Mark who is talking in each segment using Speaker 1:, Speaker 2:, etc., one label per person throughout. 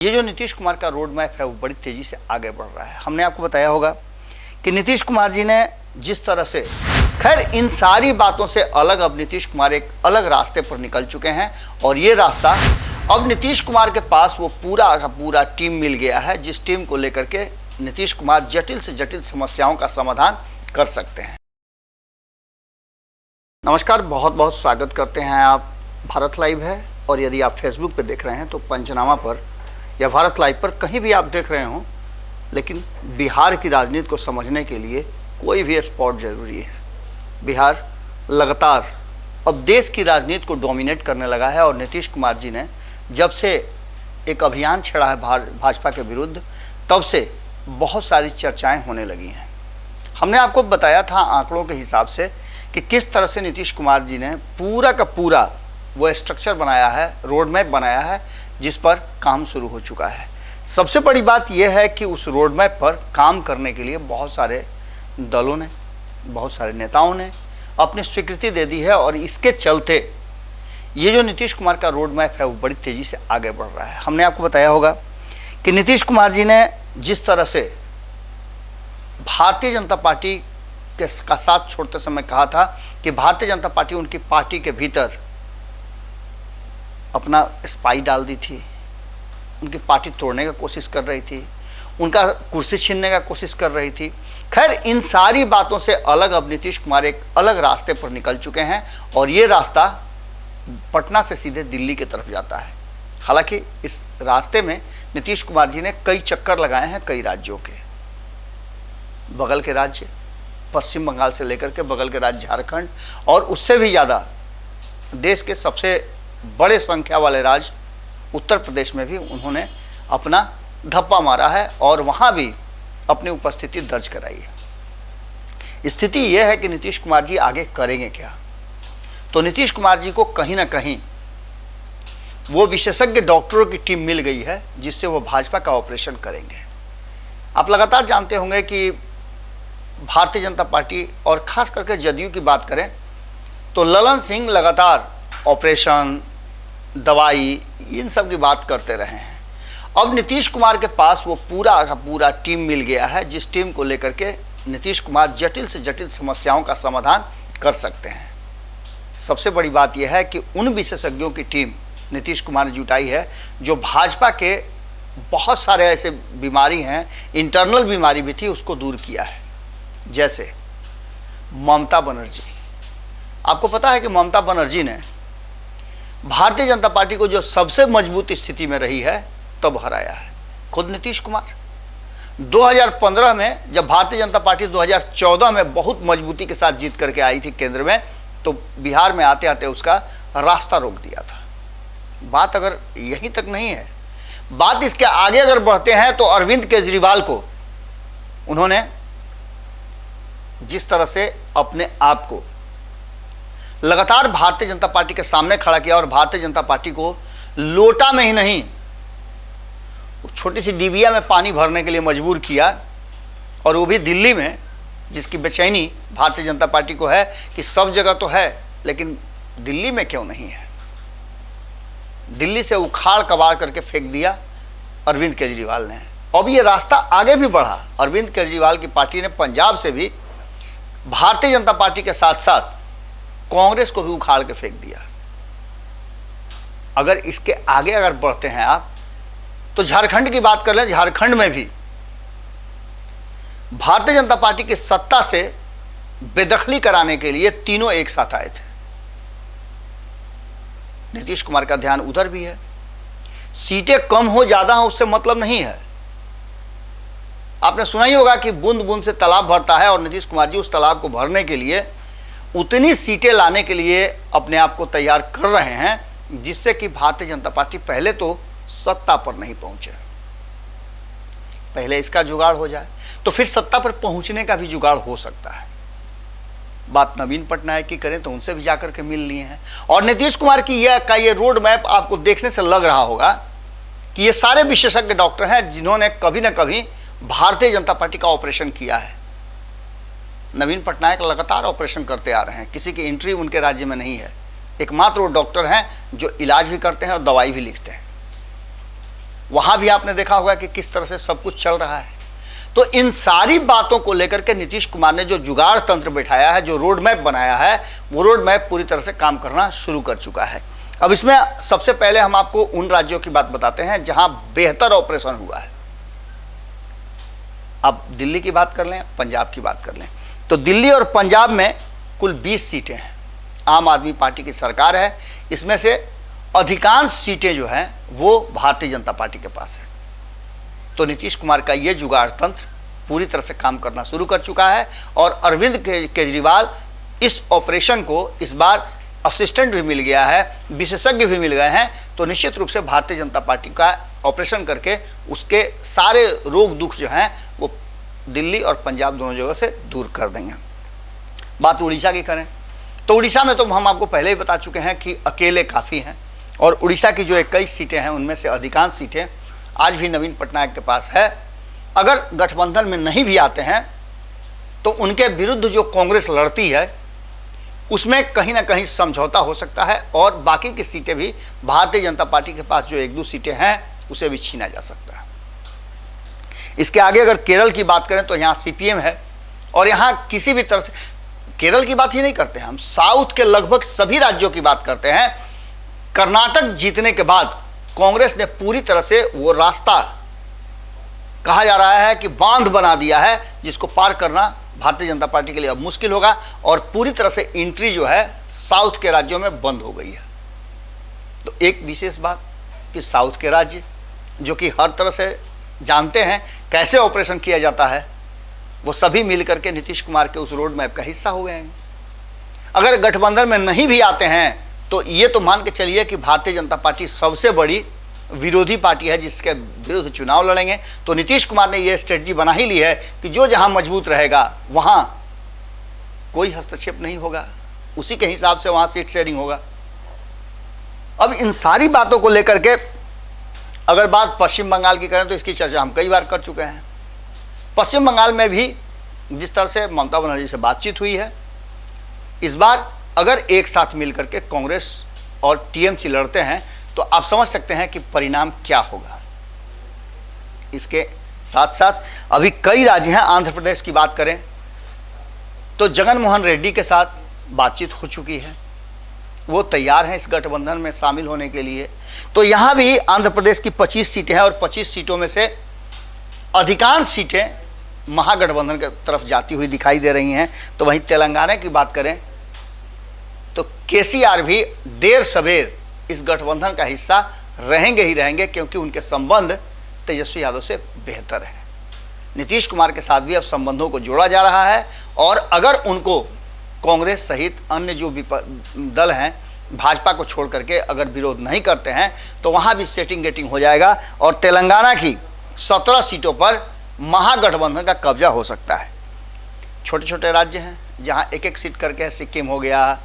Speaker 1: ये जो नीतीश कुमार का रोड मैप है वो बड़ी तेजी से आगे बढ़ रहा है। हमने आपको बताया होगा कि नीतीश कुमार जी ने जिस तरह से, खैर इन सारी बातों से अलग अब नीतीश कुमार एक अलग रास्ते पर निकल चुके हैं और ये रास्ता अब नीतीश कुमार के पास वो पूरा का पूरा टीम मिल गया है, जिस टीम को लेकर के नीतीश कुमार जटिल से जटिल समस्याओं का समाधान कर सकते हैं। नमस्कार, बहुत बहुत स्वागत करते हैं आप भारत लाइव है, और यदि आप फेसबुक पे देख रहे हैं तो पंचनामा पर या भारत लाइव पर कहीं भी आप देख रहे हो, लेकिन बिहार की राजनीति को समझने के लिए कोई भी स्पॉट जरूरी है। बिहार लगातार अब देश की राजनीति को डोमिनेट करने लगा है और नीतीश कुमार जी ने जब से एक अभियान छेड़ा है भाजपा के विरुद्ध, तब से बहुत सारी चर्चाएं होने लगी हैं। हमने आपको बताया था आंकड़ों के हिसाब से कि किस तरह से नीतीश कुमार जी ने पूरा का पूरा वो स्ट्रक्चर बनाया है, रोड मैप बनाया है, जिस पर काम शुरू हो चुका है। सबसे बड़ी बात यह है कि उस रोड मैप पर काम करने के लिए बहुत सारे दलों ने, बहुत सारे नेताओं ने अपनी स्वीकृति दे दी है और इसके चलते ये जो नीतीश कुमार का रोड मैप है वो बड़ी तेज़ी से आगे बढ़ रहा है। हमने आपको बताया होगा कि नीतीश कुमार जी ने जिस तरह से भारतीय जनता पार्टी का साथ छोड़ते समय कहा था कि भारतीय जनता पार्टी उनकी पार्टी के भीतर अपना स्पाई डाल दी थी, उनकी पार्टी तोड़ने का कोशिश कर रही थी, उनका कुर्सी छीनने का कोशिश कर रही थी। खैर इन सारी बातों से अलग अब नीतीश कुमार एक अलग रास्ते पर निकल चुके हैं और ये रास्ता पटना से सीधे दिल्ली की तरफ जाता है। हालांकि इस रास्ते में नीतीश कुमार जी ने कई चक्कर लगाए हैं कई राज्यों के, बगल के राज्य पश्चिम बंगाल से लेकर के बगल के राज्य झारखंड और उससे भी ज़्यादा देश के सबसे बड़े संख्या वाले राज्य उत्तर प्रदेश में भी उन्होंने अपना धप्पा मारा है और वहाँ भी अपनी उपस्थिति दर्ज कराई है। स्थिति यह है कि नीतीश कुमार जी आगे करेंगे क्या। तो नीतीश कुमार जी को कहीं ना कहीं वो विशेषज्ञ डॉक्टरों की टीम मिल गई है जिससे वो भाजपा का ऑपरेशन करेंगे। आप लगातार जानते होंगे कि भारतीय जनता पार्टी और खास करके जदयू की बात करें तो ललन सिंह लगातार ऑपरेशन, दवाई, इन सब की बात करते रहे हैं। अब नीतीश कुमार के पास वो पूरा का पूरा टीम मिल गया है जिस टीम को लेकर के नीतीश कुमार जटिल से जटिल समस्याओं का समाधान कर सकते हैं। सबसे बड़ी बात यह है कि उन विशेषज्ञों की टीम नीतीश कुमार ने जुटाई है जो भाजपा के बहुत सारे ऐसे बीमारी हैं, इंटरनल बीमारी भी थी, उसको दूर किया है। जैसे ममता बनर्जी, आपको पता है कि ममता बनर्जी ने भारतीय जनता पार्टी को जो सबसे मजबूत स्थिति में रही है तब हराया है खुद नीतीश कुमार। 2015 में जब भारतीय जनता पार्टी 2014 में बहुत मजबूती के साथ जीत करके आई थी केंद्र में, तो बिहार में आते आते उसका रास्ता रोक दिया था। बात अगर यहीं तक नहीं है, बात इसके आगे अगर बढ़ते हैं तो अरविंद केजरीवाल को उन्होंने जिस तरह से अपने आप को लगातार भारतीय जनता पार्टी के सामने खड़ा किया और भारतीय जनता पार्टी को लोटा में ही नहीं, छोटी सी डिबिया में पानी भरने के लिए मजबूर किया, और वो भी दिल्ली में, जिसकी बेचैनी भारतीय जनता पार्टी को है कि सब जगह तो है लेकिन दिल्ली में क्यों नहीं है। दिल्ली से उखाड़ कबाड़ करके फेंक दिया अरविंद केजरीवाल ने। अब ये रास्ता आगे भी बढ़ा, अरविंद केजरीवाल की पार्टी ने पंजाब से भी भारतीय जनता पार्टी के साथ साथ कांग्रेस को भी उखाड़ के फेंक दिया। अगर इसके आगे अगर बढ़ते हैं आप तो झारखंड की बात कर लें, झारखंड में भी भारतीय जनता पार्टी की सत्ता से बेदखली कराने के लिए तीनों एक साथ आए थे। नीतीश कुमार का ध्यान उधर भी है। सीटें कम हो ज्यादा हो उससे मतलब नहीं है। आपने सुना ही होगा कि बूंद बूंद से तालाब भरता है और नीतीश कुमार जी उस तालाब को भरने के लिए उतनी सीटें लाने के लिए अपने आप को तैयार कर रहे हैं जिससे कि भारतीय जनता पार्टी पहले तो सत्ता पर नहीं पहुंचे, पहले इसका जुगाड़ हो जाए तो फिर सत्ता पर पहुंचने का भी जुगाड़ हो सकता है। बात नवीन पटनायक की करें तो उनसे भी जाकर के मिल लिए हैं और नीतीश कुमार की ये रोड मैप आपको देखने से लग रहा होगा कि ये सारे विशेषज्ञ डॉक्टर हैं जिन्होंने कभी ना कभी भारतीय जनता पार्टी का ऑपरेशन किया है। नवीन पटनायक लगातार ऑपरेशन करते आ रहे हैं, किसी की एंट्री उनके राज्य में नहीं है। एकमात्र वो डॉक्टर हैं जो इलाज भी करते हैं और दवाई भी लिखते हैं। वहां भी आपने देखा होगा कि किस तरह से सब कुछ चल रहा है। तो इन सारी बातों को लेकर के नीतीश कुमार ने जो जुगाड़ तंत्र बैठाया है, जो रोड मैप बनाया है, वो रोड मैप पूरी तरह से काम करना शुरू कर चुका है। अब इसमें सबसे पहले हम आपको उन राज्यों की बात बताते हैं जहां बेहतर ऑपरेशन हुआ है। अब दिल्ली की बात कर लें, पंजाब की बात कर लें, तो दिल्ली और पंजाब में कुल 20 सीटें हैं। आम आदमी पार्टी की सरकार है, इसमें से अधिकांश सीटें जो हैं वो भारतीय जनता पार्टी के पास है। तो नीतीश कुमार का ये जुगाड़ तंत्र पूरी तरह से काम करना शुरू कर चुका है और अरविंद केजरीवाल इस ऑपरेशन को इस बार असिस्टेंट भी मिल गया है, विशेषज्ञ भी मिल गए हैं। तो निश्चित रूप से भारतीय जनता पार्टी का ऑपरेशन करके उसके सारे रोग दुख जो हैं वो दिल्ली और पंजाब दोनों जगह से दूर कर देंगे। बात उड़ीसा की करें तो उड़ीसा में तो हम आपको पहले ही बता चुके हैं कि अकेले काफ़ी हैं और उड़ीसा की जो 21 सीटें हैं उनमें से अधिकांश सीटें आज भी नवीन पटनायक के पास है। अगर गठबंधन में नहीं भी आते हैं तो उनके विरुद्ध जो कांग्रेस लड़ती है उसमें कहीं ना कहीं समझौता हो सकता है और बाकी की सीटें भी भारतीय जनता पार्टी के पास जो 1-2 सीटें हैं उसे भी छीना जा सकता है। इसके आगे अगर केरल की बात करें तो यहाँ सीपीएम है और यहाँ किसी भी तरह से केरल की बात ही नहीं करते हैं, हम साउथ के लगभग सभी राज्यों की बात करते हैं। कर्नाटक जीतने के बाद कांग्रेस ने पूरी तरह से वो रास्ता कहा जा रहा है कि बांध बना दिया है जिसको पार करना भारतीय जनता पार्टी के लिए अब मुश्किल होगा और पूरी तरह से एंट्री जो है साउथ के राज्यों में बंद हो गई है। तो एक विशेष बात कि साउथ के राज्य जो कि हर तरह से जानते हैं कैसे ऑपरेशन किया जाता है, वो सभी मिलकर के नीतीश कुमार के उस रोड मैप का हिस्सा हो गए हैं। अगर गठबंधन में नहीं भी आते हैं तो ये तो मान के चलिए कि भारतीय जनता पार्टी सबसे बड़ी विरोधी पार्टी है जिसके विरुद्ध चुनाव लड़ेंगे। तो नीतीश कुमार ने ये स्ट्रेटजी बना ही ली है कि जो जहां मजबूत रहेगा वहां कोई हस्तक्षेप नहीं होगा, उसी के हिसाब से वहां सीट शेयरिंग होगा। अब इन सारी बातों को लेकर के अगर बात पश्चिम बंगाल की करें तो इसकी चर्चा हम कई बार कर चुके हैं। पश्चिम बंगाल में भी जिस तरह से ममता बनर्जी से बातचीत हुई है, इस बार अगर एक साथ मिलकर के कांग्रेस और टीएमसी लड़ते हैं तो आप समझ सकते हैं कि परिणाम क्या होगा। इसके साथ साथ अभी कई राज्य हैं, आंध्र प्रदेश की बात करें तो जगन मोहन रेड्डी के साथ बातचीत हो चुकी है, वो तैयार हैं इस गठबंधन में शामिल होने के लिए। तो यहाँ भी आंध्र प्रदेश की 25 सीटें हैं और 25 सीटों में से अधिकांश सीटें महागठबंधन की तरफ जाती हुई दिखाई दे रही हैं। तो वहीं तेलंगाना की बात करें तो केसीआर भी देर सवेर इस गठबंधन का हिस्सा रहेंगे ही रहेंगे क्योंकि उनके संबंध तेजस्वी यादव से बेहतर है। नीतीश कुमार के साथ भी अब संबंधों को जोड़ा जा रहा है और अगर उनको कांग्रेस सहित अन्य जो दल हैं भाजपा को छोड़ करके अगर विरोध नहीं करते हैं तो वहाँ भी सेटिंग गेटिंग हो जाएगा और तेलंगाना की 17 सीटों पर महागठबंधन का कब्जा हो सकता है। छोटे छोटे राज्य हैं जहाँ एक एक सीट करके है, सिक्किम हो गया,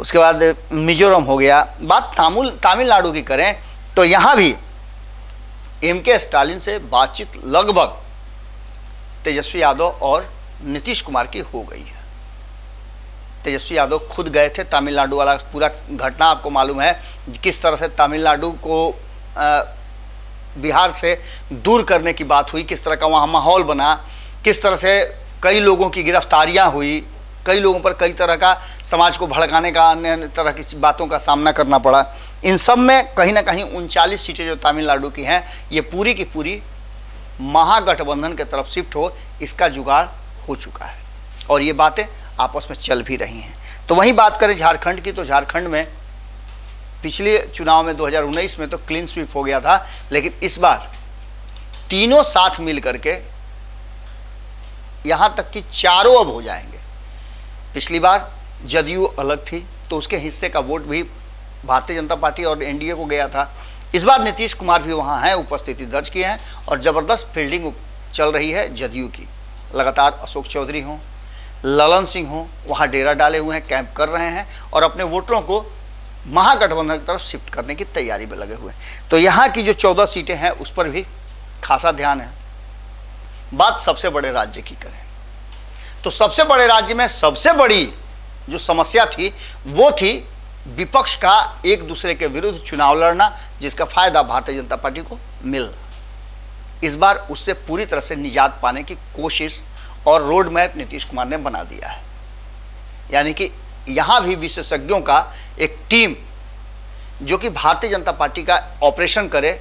Speaker 1: उसके बाद मिजोरम हो गया। बात तमिलनाडु की करें तो यहाँ भी एमके स्टालिन से बातचीत लगभग तेजस्वी यादव और नीतीश कुमार की हो गई है। तेजस्वी यादव खुद गए थे, तमिलनाडु वाला पूरा घटना आपको मालूम है किस तरह से तमिलनाडु को बिहार से दूर करने की बात हुई, किस तरह का वहाँ माहौल बना, किस तरह से कई लोगों की गिरफ्तारियाँ हुई, कई लोगों पर कई तरह का समाज को भड़काने का अन्य तरह की बातों का सामना करना पड़ा। इन सब में कहीं ना कहीं 39 सीटें जो तमिलनाडु की हैं ये पूरी की पूरी महागठबंधन की तरफ शिफ्ट हो, इसका जुगाड़ हो चुका है और ये बातें आपस में चल भी रही हैं। तो वहीं बात करें झारखंड की तो झारखंड में पिछले चुनाव में 2019 में तो क्लीन स्वीप हो गया था, लेकिन इस बार तीनों साथ मिल करके यहाँ तक कि चारों अब हो जाएंगे। पिछली बार जदयू अलग थी तो उसके हिस्से का वोट भी भारतीय जनता पार्टी और एनडीए को गया था। इस बार नीतीश कुमार भी वहाँ हैं, उपस्थिति दर्ज किए हैं और ज़बरदस्त फील्डिंग चल रही है जदयू की। लगातार अशोक चौधरी हों, ललन सिंह हों, वहाँ डेरा डाले हुए हैं, कैंप कर रहे हैं और अपने वोटरों को महागठबंधन की तरफ शिफ्ट करने की तैयारी में लगे हुए हैं। तो यहाँ की जो 14 सीटें हैं उस पर भी खासा ध्यान है। बात सबसे बड़े राज्य की करें तो सबसे बड़े राज्य में सबसे बड़ी जो समस्या थी वो थी विपक्ष का एक दूसरे के विरुद्ध चुनाव लड़ना, जिसका फायदा भारतीय जनता पार्टी को मिल इस बार उससे पूरी तरह से निजात पाने की कोशिश और रोड मैप नीतीश कुमार ने बना दिया है। यानी कि यहाँ भी विशेषज्ञों का एक टीम जो कि भारतीय जनता पार्टी का ऑपरेशन करे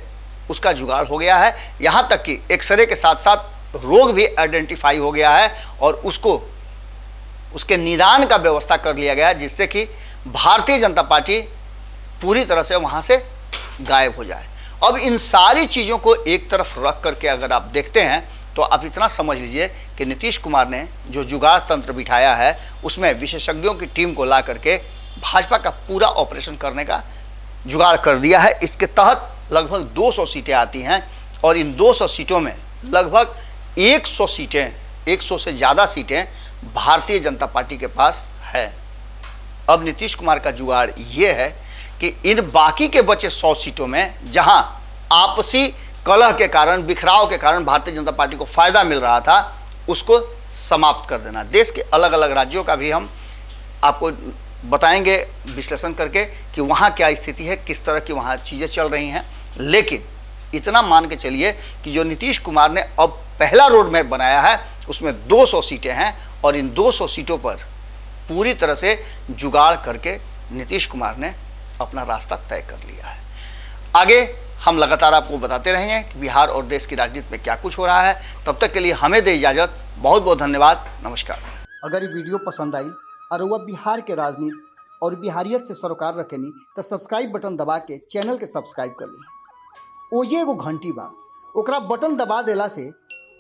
Speaker 1: उसका जुगाड़ हो गया है। यहाँ तक कि एक्सरे के साथ साथ रोग भी आइडेंटिफाई हो गया है और उसको उसके निदान का व्यवस्था कर लिया गया है, जिससे कि भारतीय जनता पार्टी पूरी तरह से वहाँ से गायब हो जाए। अब इन सारी चीज़ों को एक तरफ रख करके अगर आप देखते हैं तो आप इतना समझ लीजिए कि नीतीश कुमार ने जो जुगाड़ तंत्र बिठाया है उसमें विशेषज्ञों की टीम को ला करके भाजपा का पूरा ऑपरेशन करने का जुगाड़ कर दिया है। इसके तहत लगभग 200 सीटें आती हैं और इन 200 सीटों में लगभग 100 सीटें, 100 से ज़्यादा सीटें भारतीय जनता पार्टी के पास है। अब नीतीश कुमार का जुगाड़ ये है कि इन बाकी के बचे 100 सीटों में जहां आपसी कलह के कारण, बिखराव के कारण भारतीय जनता पार्टी को फायदा मिल रहा था, उसको समाप्त कर देना। देश के अलग अलग राज्यों का भी हम आपको बताएंगे विश्लेषण करके कि वहाँ क्या स्थिति है, किस तरह की वहाँ चीज़ें चल रही हैं। लेकिन इतना मान के चलिए कि जो नीतीश कुमार ने अब पहला रोड मैप बनाया है उसमें 200 सीटें हैं और इन 200 सीटों पर पूरी तरह से जुगाड़ करके नीतीश कुमार ने अपना रास्ता तय कर लिया है। आगे हम लगातार आपको बताते रहेंगे कि बिहार और देश की राजनीति में क्या कुछ हो रहा है। तब तक के लिए हमें दे इजाज़त। बहुत बहुत धन्यवाद। नमस्कार।
Speaker 2: अगर ये वीडियो पसंद आई और वह बिहार के राजनीति और बिहारियत से सरोकार रखेनी तो सब्सक्राइब बटन दबा के चैनल के सब्सक्राइब कर ली। ओजे एगो घंटी बा, ओकरा बटन दबा देला से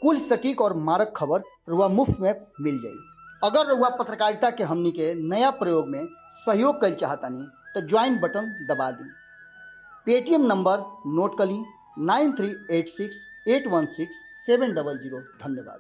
Speaker 2: कुल सटीक और मारक खबर रुआ मुफ्त में मिल जाई। अगर रुआ पत्रकारिता के हमनी के नया प्रयोग में सहयोग कर चाहतानी तो ज्वाइन बटन दबा दी। पेटीएम नंबर नोट कर ली 9386816700। धन्यवाद।